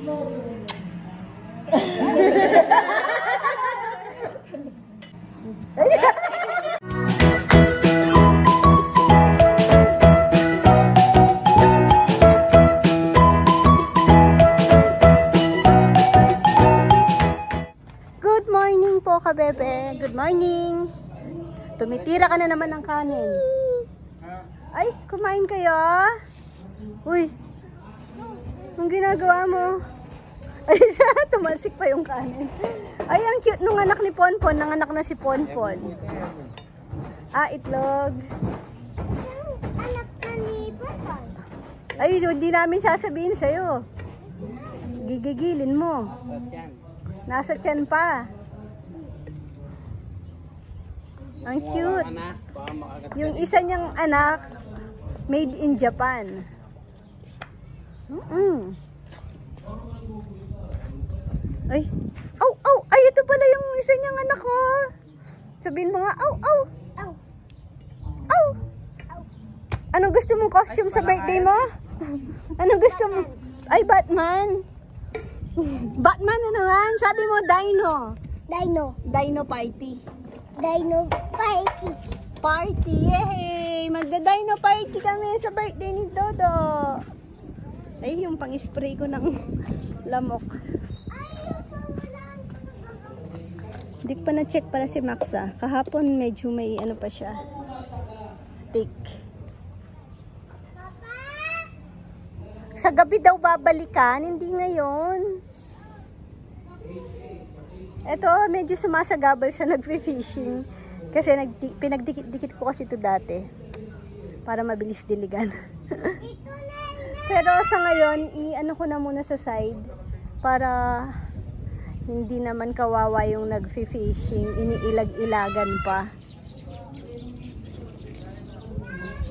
Good morning po, kabebe. Good morning. Tumitira ka na naman ng kanin. Ay, kumain kayo? Uy, anong ginagawa mo? Ay, tumalsik pa yung kanin. Ay, ang cute nung anak ni Ponpon. Nanganak na si Ponpon. Ah, itlog. Anak na ni Ponpon. Ay, hindi namin sasabihin sa'yo. Gigigilin mo. Nasa tiyan pa. Ang cute. Yung isa niyang anak, made in Japan. Ay. Aw, aw. Ay, ito pala yung isa niyang anak ko. Sabihin mo nga, aw, aw. Aw. Aw. Anong gusto mong costume sa birthday mo? Anong gusto mo? Ay, Batman. Batman na naman. Sabi mo, Dino. Dino. Dino party. Dino party. Party. Yay! Magda-dino party kami sa birthday ni Dodo. Ay, yung pang-spray ko ng lamok. Hindi pa na-check pala si Maxa. Kahapon medyo may ano pa siya. Thick. Sa gabi daw babalikan, hindi ngayon. Eto, medyo sumasagabal siya nag-fishing. Kasi pinagdikit-dikit ko kasi ito dati. Para mabilis diligan. Pero sa ngayon, i-ano ko na muna sa side. Para hindi naman kawawa yung nag-fishing. Iniilag-ilagan pa.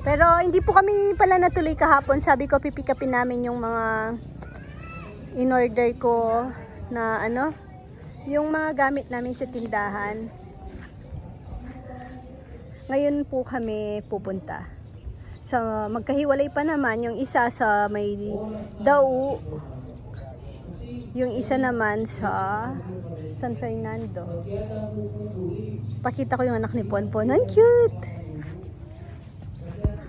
Pero hindi po kami pala natuloy kahapon. Sabi ko, pipikapin namin yung mga in-order ko na ano, yung mga gamit namin sa tindahan. Ngayon po kami pupunta. So, magkahiwalay pa naman. Yung isa sa may Dao. Yung isa naman sa San Fernando. Pakita ko yung anak ni Ponpon. Ang cute!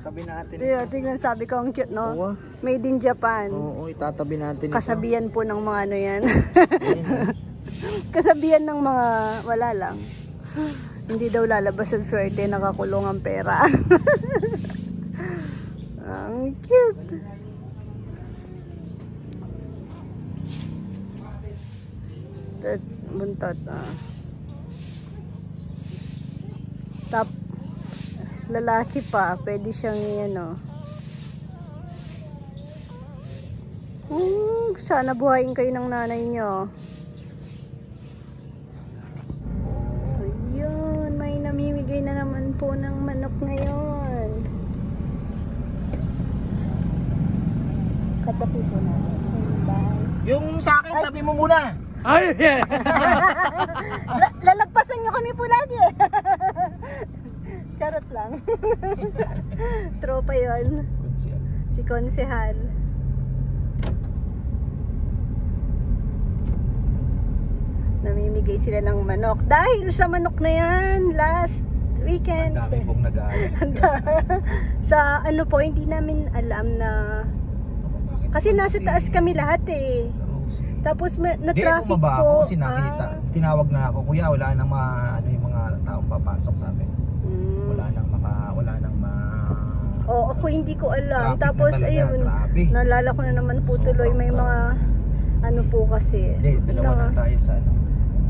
Tabi natin. Tingnan, sabi ko ang cute, no? Oo. Made in Japan. Oo, itatabi natin ito. Kasabihan po ng mga ano yan. Kasabihan ng mga wala lang. Hindi daw lalabas ang swerte, nakakulong ang pera. Ang cute. Buntot. Top. Lalaki pa, pwede siyang ano. Sana buhayin kayo ng nanay nyo. Ayun, may namimigay na naman po ng manok ngayon. Katapi po namin. Bye. Yung sa akin, tabi mo muna. Ay! Lalagpasan nyo kami po lagi. Charot lang. Tropa yun. Si Konsehal. Namimigay sila ng manok. Dahil sa manok na yan, last weekend. Ang dami pong nag-aalit. Sa ano po, hindi namin alam na... Kasi nasa taas kami lahat eh. Tapos na-traffic po. po. Kasi nakita. Tinawag na ako. Kuya, wala nang ano yung mga taong papasok sabi. Wala nang Oo, ako hindi ko alam. Traffic Tapos na talaga, ayun, traffic. naalala ko na naman po tuloy may mga ano po kasi. Hindi, dalawa na tayo sa ano.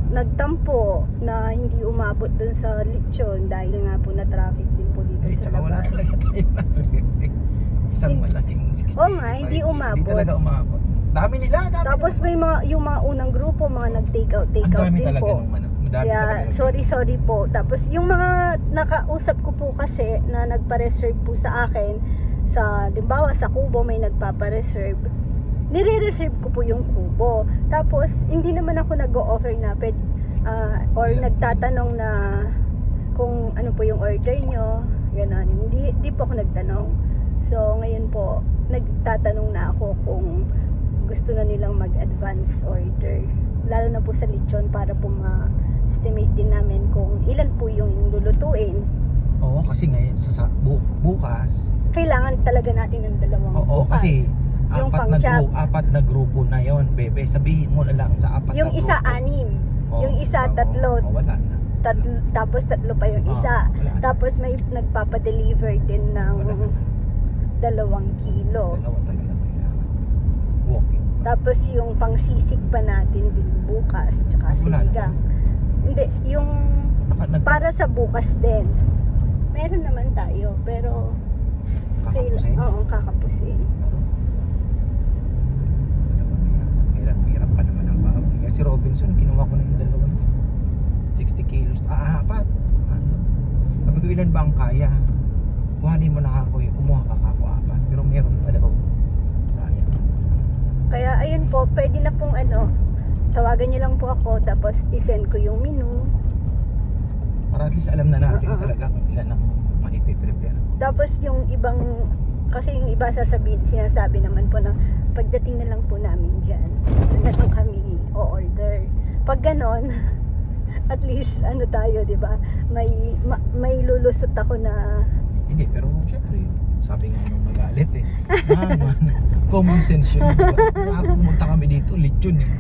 Nagtampo na hindi umabot dun sa lechon dahil nga po na traffic din po dito sa Tsaka wala labas. talaga tayo na isang malaking 65. Oo nga, hindi umabot. Hindi talaga umabot. Dami nila, dami. Tapos may mga yung mga unang grupo, mga nag-take out din talaga po. nung ano. Dami Kaya talaga. sorry po. Tapos yung mga nakausap ko po kasi na nagpa-reserve po sa akin sa limbawa sa Kubo may nagpapa-reserve. Nire-reserve ko po yung Kubo. Tapos hindi naman ako nag-o-offer na or nagtatanong na kung ano po yung order nyo. Ganon. Hindi po ako nagtanong. So ngayon po nagtatanong na ako kung gusto na nilang mag-advance order. Lalo na po sa lechon para po ma-estimate din namin kung ilan po yung lulutuin. Oo, kasi ngayon bukas. Kailangan talaga natin ng dalawang Oo, bukas. kasi yung apat na grupo na yon, bebe. Sabihin mo na lang sa apat yung na grupo. isa 6, yung isa 3. Wala na. Tapos 3 pa yung isa. Wala na. Tapos may nagpapa-deliver din ng Wala na. 2 kilo. Dalawa talaga kailangan. Walking. Tapos yung pangsisig pa natin din bukas, tsaka Wala na. sinigang. Hindi, yung para sa bukas din. Meron naman tayo, pero Kakapusin. oo, kakapusin. Hirap pa naman ang baboy. Kasi Robinson, kinuha ko na yung dalawa niya. 60 kilos. Apat. Sabi ko, ilan ba ang kaya? Kuhanin mo na ako, kumuha ka ako apat. Pero meron pa daw. Sayang. Kaya ayun po, pwede na pong tawagan niyo lang po ako, tapos isend ko yung menu. Para at least alam na natin talaga kung ilan ang maipiprepare. Tapos yung ibang, kasi yung iba sinasabi naman po na pagdating na lang po namin dyan, na lang kami o-order. Pag ganon, at least tayo, di ba? May lulusot ako na Hindi, pero syempre, sabi nga nung magalit common sense yun. Diba? Pumunta kami dito, lechon eh.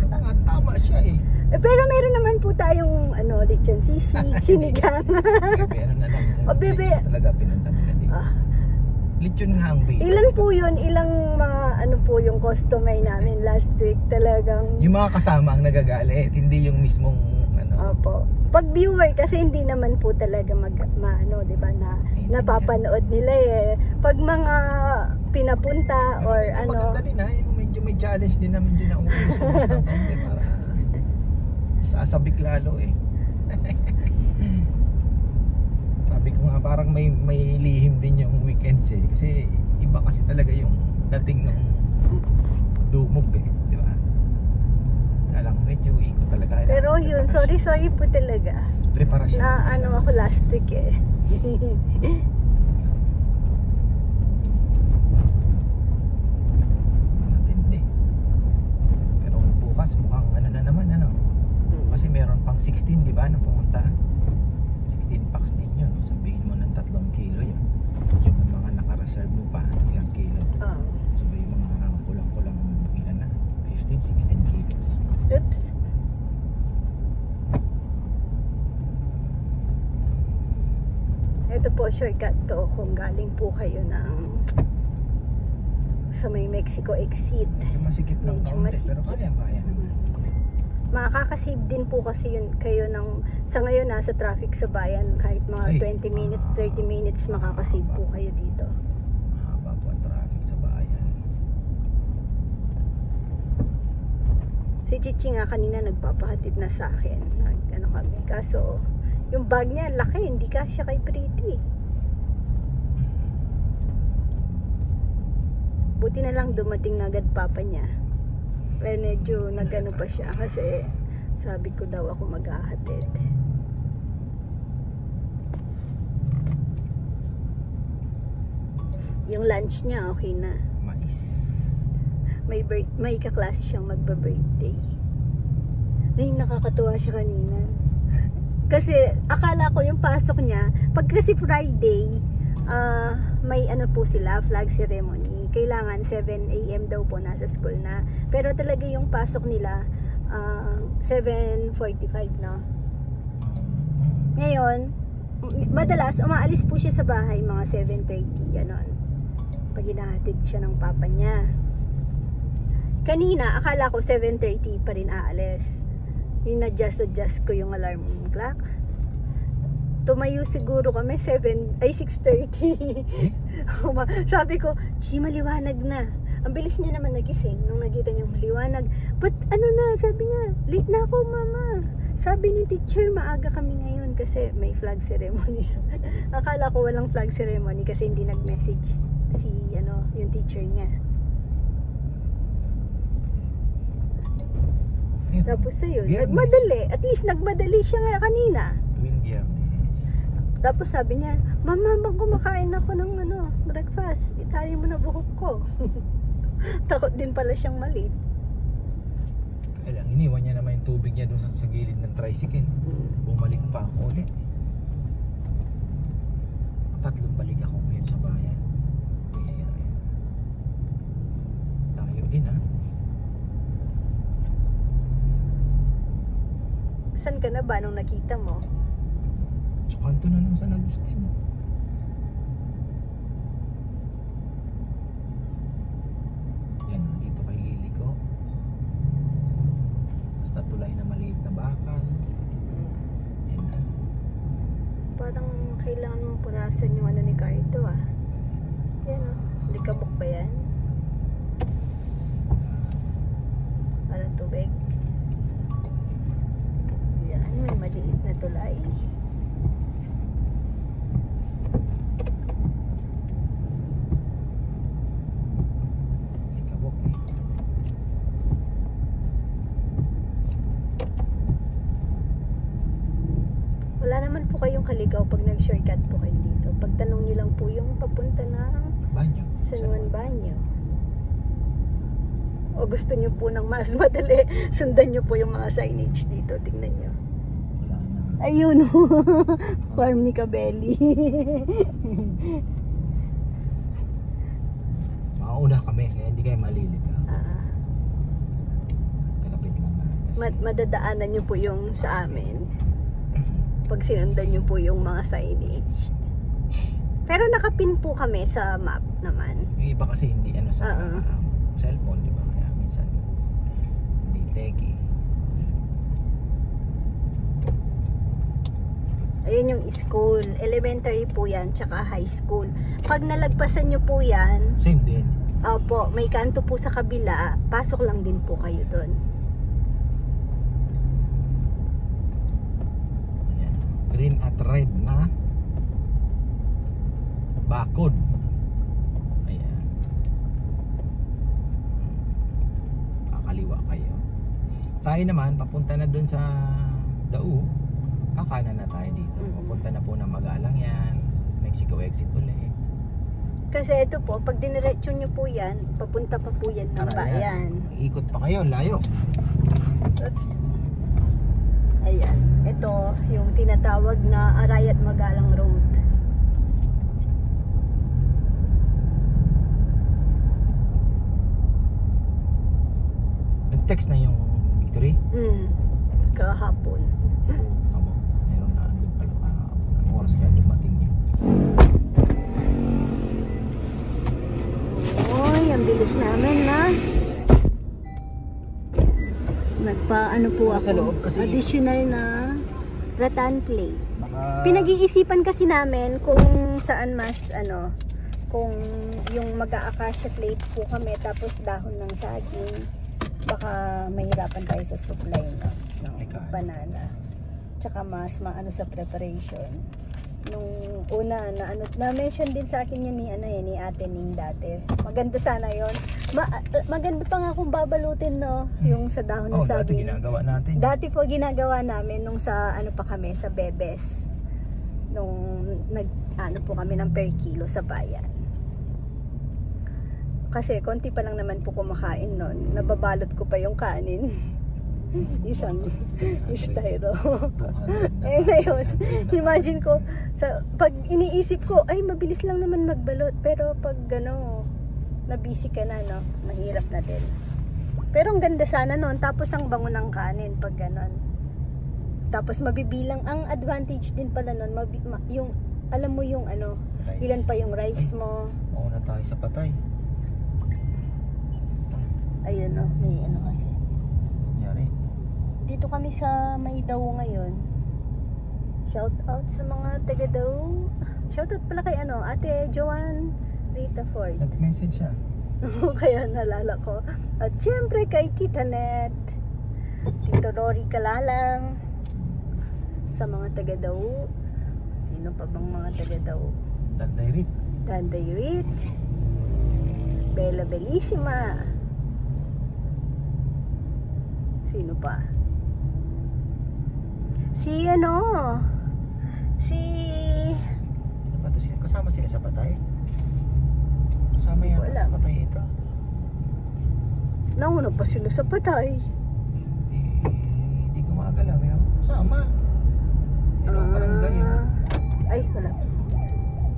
Tama siya eh. pero meron naman po tayong lechon sisig, sinigang. Bebe, ano na lang. O, bebe. Lechon talaga pinunta nila dito. Lechon nga ang bebe. Ilan po yun? Ilang mga po yung customer namin last week talagang. Yung mga kasama ang nagagalit, hindi yung mismong Opo. Pag viewer kasi hindi naman po talaga di ba, na napapanood nila eh. Pag mga pinapunta or Maganda din yung medyo may challenge din na medyo na umus ng konti para sasabik lalo eh. Sabi ko nga parang may lihim din yung weekends eh. Kasi iba kasi talaga yung dating ng dumog eh, di ba? Alang medyo ikot talaga. Pero yun, sorry po talaga. Preparasyon. Na ako last week eh. Matindi. Pero bukas mukhang na naman Kasi meron pang 16, di ba, na pumunta. 16 packs ninyo, no? Sabihin mo ng 3 kilo yan. Yung mga naka-reserve mo pa, ilang kilo. Sabihin mo mga kulang-kulang ilan na? 15, 16 kilos. Oops. Ito po, shortcut to kung galing po kayo sa may Mexico exit. Medyo masikip lang Medyo kaunti, masikip. pero kaya naman. Makakasave din po kasi kayo sa ngayon nasa traffic sa bayan, kahit mga 20 minutes, 30 minutes makakasave po kayo dito. Mahaba po ang traffic sa bayan. Si Chichi nga kanina nagpapahatid na sa akin. Kami. Kaso, yung bag niya laki, hindi kasya kay Pretty. Buti na lang dumating na agad papa niya. Pero medyo nagano pa siya kasi sabi ko daw ako maghahatid. Yung lunch niya okay na. Mais. May kaklase siyang magba-birthday. Ay, nakakatuwa siya kanina. Kasi akala ko yung pasok niya, pag kasi Friday, may po sila, flag ceremony. Kailangan 7 AM daw po nasa school na. Pero talaga yung pasok nila 7:45 no. Ngayon, madalas umaalis po siya sa bahay mga 7:30 ganon. Pag hinahatid siya ng papa niya. Kanina akala ko 7:30 pa rin aalis. Adjust ko yung alarm clock. Tumayo siguro kami 6:30. Sabi ko, "Chi, maliwanag na." Ang bilis niya naman nagising nung nakita niyang maliwanag. But sabi niya, "Late na ako, mama." Sabi ni teacher, maaga kami ngayon kasi may flag ceremony. Akala ko walang flag ceremony kasi hindi nag-message yung teacher niya. Tapos ayun, nagmadali. At least nagmadali siya nga kanina. Tuwing Biyernes. Tapos sabi niya, "Mama, bang kumakain ako ng breakfast? Itali mo na buhok ko." Takot din pala siyang mali. sa gilid ng tricycle. Bumalik pa ako ulit. 3 balik ako ngayon sa bayan. Layo din ha. Saan ka na ba nung nakita mo? Sa kanto na lang sa Agustin. Yan, dito kay Lily ko. Basta tulay na maliit na bakal. Yan na. Parang kailangan mong punasan yung ano ni Cardo ah. Yan oh. Likabok ba yan? Parang tubig. Yan, may maliit na tulay. Likabok eh. Wala naman po kayong kaligaw pag nag-shortcut po kayo dito. Pagtanong nyo lang po yung papunta ng Banyo. San Juan Banyo. O gusto nyo po ng mas madali, sundan nyo po yung mga signage dito. Tingnan nyo. Wala na. Ayun o. Farm ni Kabeli. Makauna kami, kaya hindi kayo maliligaw. Kalapit lang naman kasi. Madadaanan nyo po yung sa amin. Pag sinundan nyo po yung mga signage. Pero nakapin po kami sa map naman. Yung iba kasi hindi ano sa cellphone, di ba? Kaya minsan hindi techy. Ayun yung school. Elementary po yan, tsaka high school. Pag nalagpasan nyo po yan, Same din. opo, may kanto po sa kabila, pasok lang din po kayo doon. Ayan. Green at red na bakod. Ayan. Kakaliwa kayo. Tayo naman, papunta na dun sa Dao. Kakanan na tayo dito. Papunta na po ng Magalang yan. Mexico exit ulit. Kasi ito po, pag diniretso nyo po yan, papunta pa po yan ng bayan. Ikot pa kayo, layo. Oops. Ayan. Ito, yung tinatawag na Arayat Magalang Road. Nag-text na yung Victory. Kahapon. Tama. Meron na doon pala kahapon. Ang oras kaya dumating niya. Oy, ang bilis namin na. Nagpa-ano po ako. Sa loob kasi. Additional na rattan plate. Baka Pinag-iisipan kasi namin kung saan mas ano, kung yung mag-aakasya plate po kami tapos dahon ng saging, baka mahirapan tayo sa supply ng banana. Tsaka mas maano sa preparation. Nung una na mention din sa akin yun ni Ate Ning dati. Maganda sana yon. Maganda pa nga kung babalutin no, yung sa dahon ng dati saging. ginagawa natin. Dati po ginagawa namin nung sa ano pa kami sa Bebes. Nung ano po kami ng per kilo sa bayan. Kasi konti pa lang naman po kumakain noon. Nababalot ko pa yung kanin. Isang styro. Eh ngayon, imagine ko, pag iniisip ko, ay mabilis lang naman magbalot. Pero pag nabisi ka na, no, mahirap na din. Pero ang ganda sana noon, tapos ang bango ng kanin pag ganon. Tapos mabibilang, ang advantage din pala noon, yung, alam mo yung Rice. ilan pa yung rice mo. Mauna tayo sa patay. Ayun no, may kasi. Yari. Dito kami sa Maydaw ngayon. Shout out sa mga taga Daw. Shout out pala kay Ate Joanne Rita Ford. Nag-message siya. Kaya nalala ko. At syempre kay Tita Net, Tito Rory Kalalang, sa mga taga Daw. Sino pa bang mga taga Daw? Dandayrit. Dandayrit, Bella Bellissima. Sino pa? Si Ano ba to sila? Kasama sila sa patay? Kasama yata Wala. sa patay ito. Nauna pa sila sa patay. Hindi ko makagalaw. Sama. Yan ang barangay yun. Ay, wala.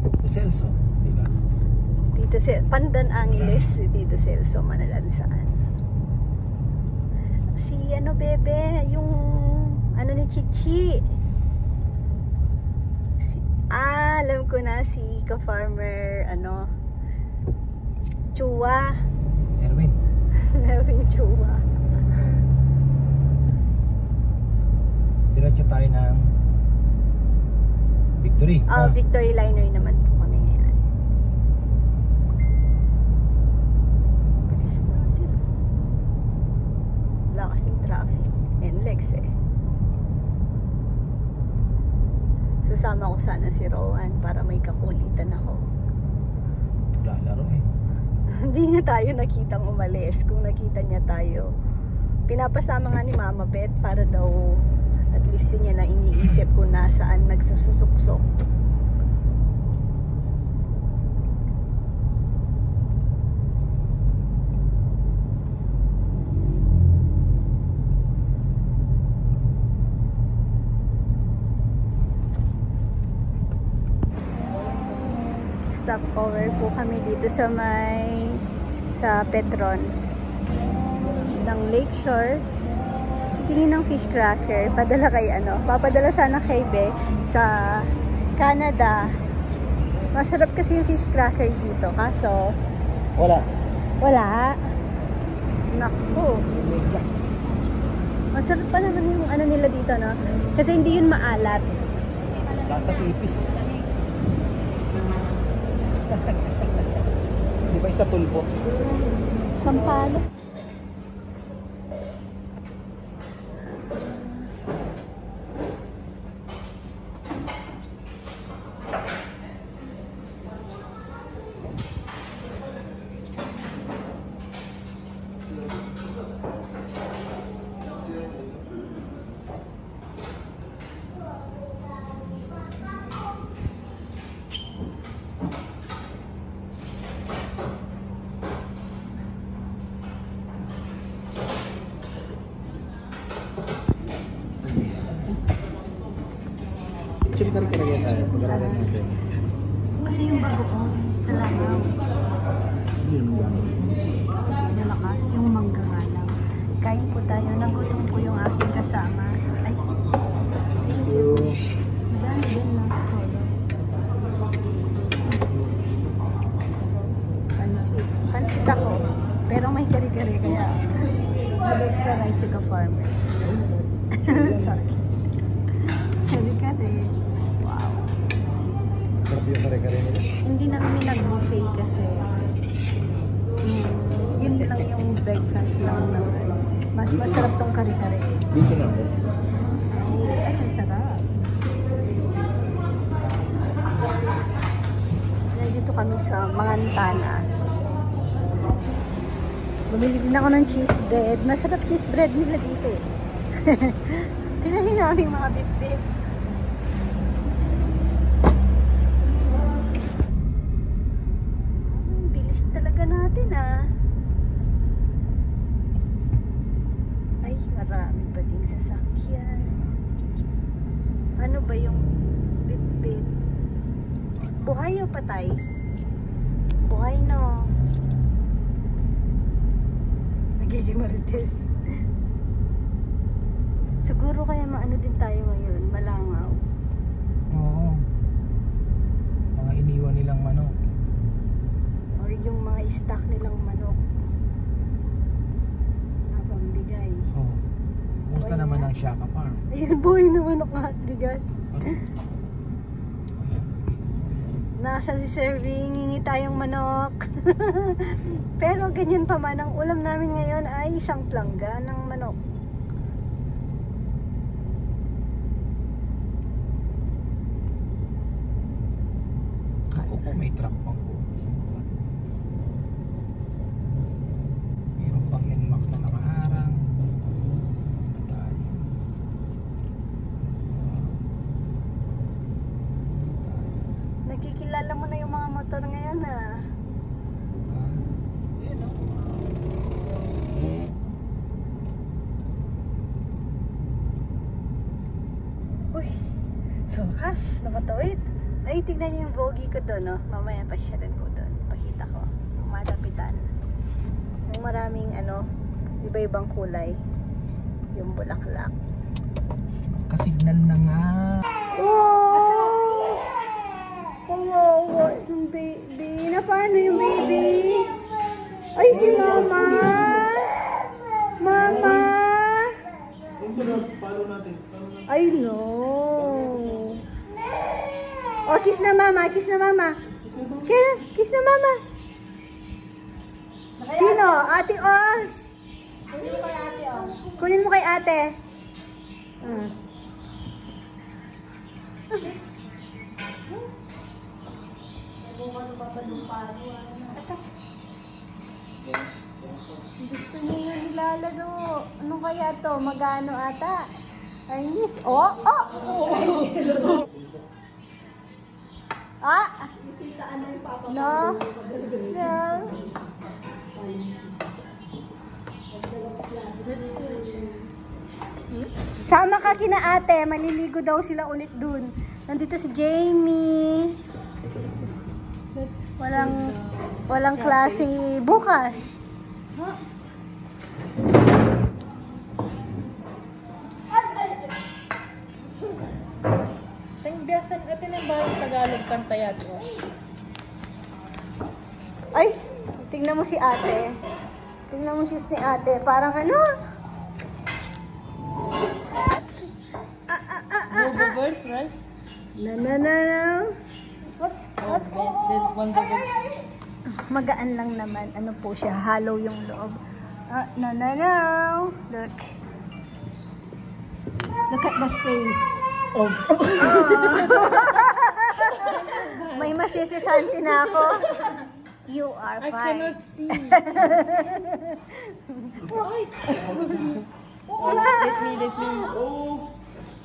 Tito Celso, di ba? Pandan Angeles, si Tito Celso Manalansaan. Si ano bebe, yung ano ni Chichi. Alam ko na si ka-farmer ano Chua. Erwin. Erwin Chua. Diretso tayo ng Victory. Victory Liner naman po kami ngayon. Bilis natin. Wala kasing traffic. NLEX eh. Sasama ko sana si Rowan para may kakulitan ako. Lalaro eh. Hindi niya tayo nakitang umalis. Kung nakita niya tayo, pinapasama nga ni Mama Beth para daw at least din niya na iniisip kung nasaan nagsususuksok. Stopover po kami dito sa Petron ng Lakeshore. Tingin ng fish cracker, padala kay papadala sana kay Be sa Canada. Masarap kasi yung fish cracker dito, kaso wala. Naku. Masarap pa naman yung ano nila dito, no? Kasi hindi yun maalat. Lasa pipis. Di ba isa tulpo? Sampalo. Actually, kari-kari tayo. Pag-aralan natin. Kasi yung bagoong sa langaw. Malakas yung mangga nga lang. Kain po tayo. Nagutom po yung aking kasama. Ay. Thank you. Madami din lang solo. Pansit ako. Pero may kari-kari kaya mag-extra rice ka farmer. Sorry. Kari-kari. Wow. Sarap yung kare-kare nila. Hindi na kami nag-buffet kasi yun lang yung breakfast lang naman. Mas masarap tong kare-kare. Dito na ako. Ay, ang sarap. Nandito kami sa Mangantana. Bumili din ako ng cheese bread. Masarap cheese bread nila dito eh. Tinahin namin mga bit-bit. Bilis talaga natin ah. Ay, marami pa ding sasakyan. Ano ba yung bit-bit? Buhay o patay? Buhay no. Nagiging marites. Siguro kaya maano din tayo ngayon, malangaw. Oo. Mga iniwan nilang manok. Or yung mga stock nilang manok. Napambigay. Oo. Kumusta Buhay naman na. ang Shaka Farm? Ayun, buhay na manok nga at bigas. Nasa si serving, hingi tayong manok. Pero ganyan pa man, ang ulam namin ngayon ay isang plangga ng manok. Ako po may truck pang po. Meron pang NMAX na nakaharang. Tayo. Nakikilala mo na yung mga motor ngayon ah. Yan o. Uy, so wakas, nakatawid. Ay, tignan niyo yung bogey ko doon, no? Mamaya pasyalan ko doon. Pakita ko. Malapitan. Yung maraming, iba-ibang kulay. Yung bulaklak. Kasignal na nga. Wow! Kawawa yung baby. Na paano yung baby? Ay, si mama! Mama! Ay, no! Oh, kiss na mama, kiss na mama. Kiss na mama. Sino? Ate Osh. Kunin mo kay ate. Gusto niya yung nilalaro. Ano kaya to? Magano ata? Ernest. Oh! Ah! No. No. Sama ka kina ate. Maliligo daw sila ulit dun. Nandito si Jamie. Walang klase bukas. Biasan atin ang bahang Tagalog kanta yato. Ay, tingnan mo si ate. Tingnan mo shoes ni ate. Parang ano? Go verse, right? No. Oops. This one's a bit... Magaan lang naman. Ano po siya? Hollow yung loob. No. Look. Look at the space. Oh. May masisisante na ako. You are I fine. cannot see. Let me.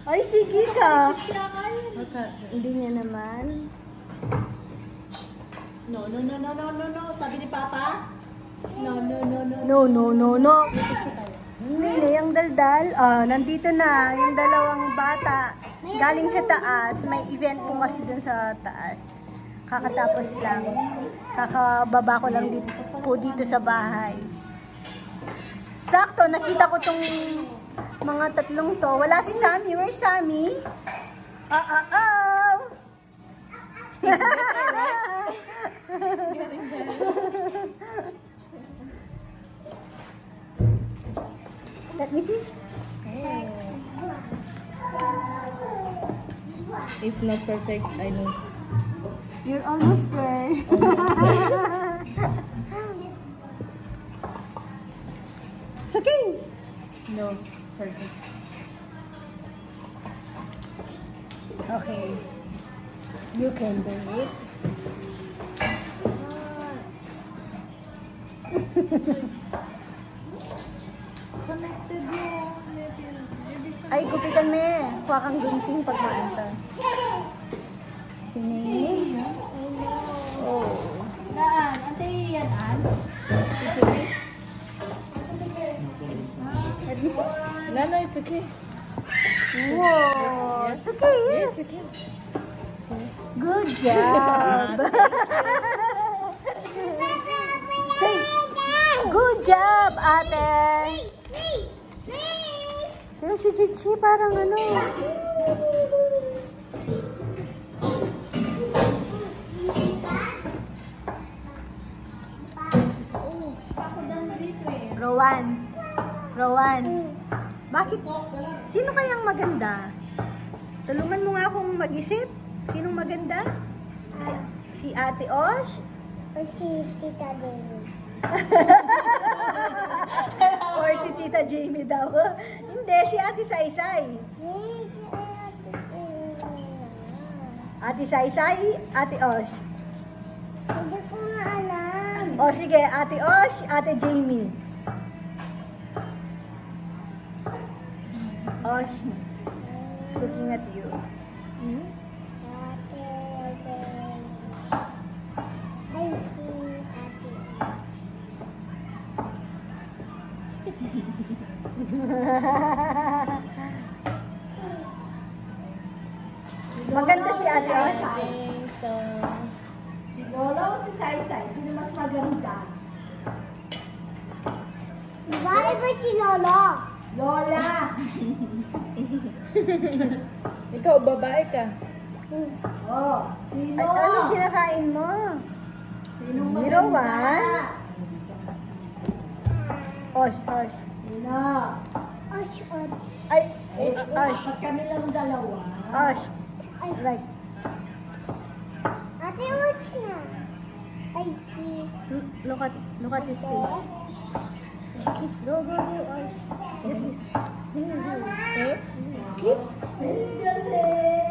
Ay, sige ka. Okay. Hindi niya naman. No. Sabi ni Papa? No. No. Hindi na yung daldal. Nandito na yung dalawang bata. Galing sa taas. May event po kasi dun sa taas. Kakatapos lang. Kakababa ko lang dito sa bahay. Sakto, nakita ko tong mga tatlong to. Wala si Sammy. Where's Sammy? Let me see. It's not perfect, I know. You're almost there. It's okay. No, perfect. Okay. You can do it. Connected mo. Ay, gupitan me. Kuha kang gunting pag maanta. Sini. Oh. Naan? Ante yan, An? It's okay? Let me see. No, it's okay. Wow. It's okay, yes. It's okay. Good job. Say, good job, ate. Yung si Chichi parang ano. Rowan. Bakit? Sino kayang maganda? Tulungan mo nga akong mag-isip. Sinong maganda? Si Ate Osh? Or si Tita Baby. Or si Tita Jamie daw? Hindi, si Ate Saysay. Ate Saysay, Ate Osh. Hindi ko nga alam. O sige, Ate Osh, Ate Jamie. Osh is looking at you. Ate Baby. I see Ate. Maganda si Ate Os. Si Lolo o si Saisay? Sino mas maganda? Bakit ba si Lolo? Lola! Ikaw, babae ka. Oh, sino? Ay, anong kinakain mo? Sinong Zero, maganda? Osh, Osh. Sino? Osh, osh. Ay, Eh, Osh. dapat kami lang dalawa. Osh. Like, Ate Osh na. Ay, si. look at his face. Go, go, go, Osh. Yes, yes. Here, here. Kiss? Ay, galing!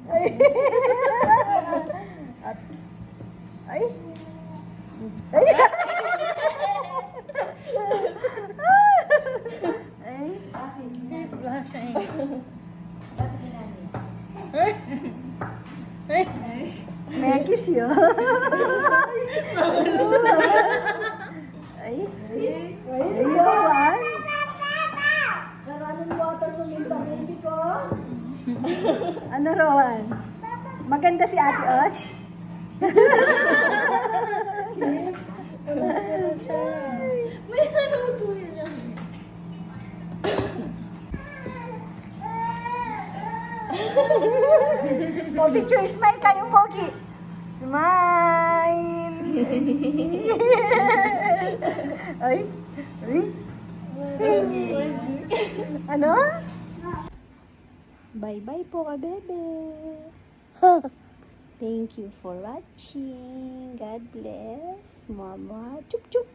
Ay. Ay. Ay. He's blushing. May kiss yun. Ay. Ay, Rowan. Karanong wata suminta baby ko. Ano, Rowan? Maganda si Ate Osh? May ano po yun. O, picture, smile kayo, Pogi. Smile. Ay. Ay. Ano? Bye-bye po ka, bebe. Thank you for watching. God bless. Mama. Chup, chup.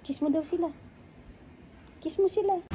Kiss mo daw sila. Kiss mo sila.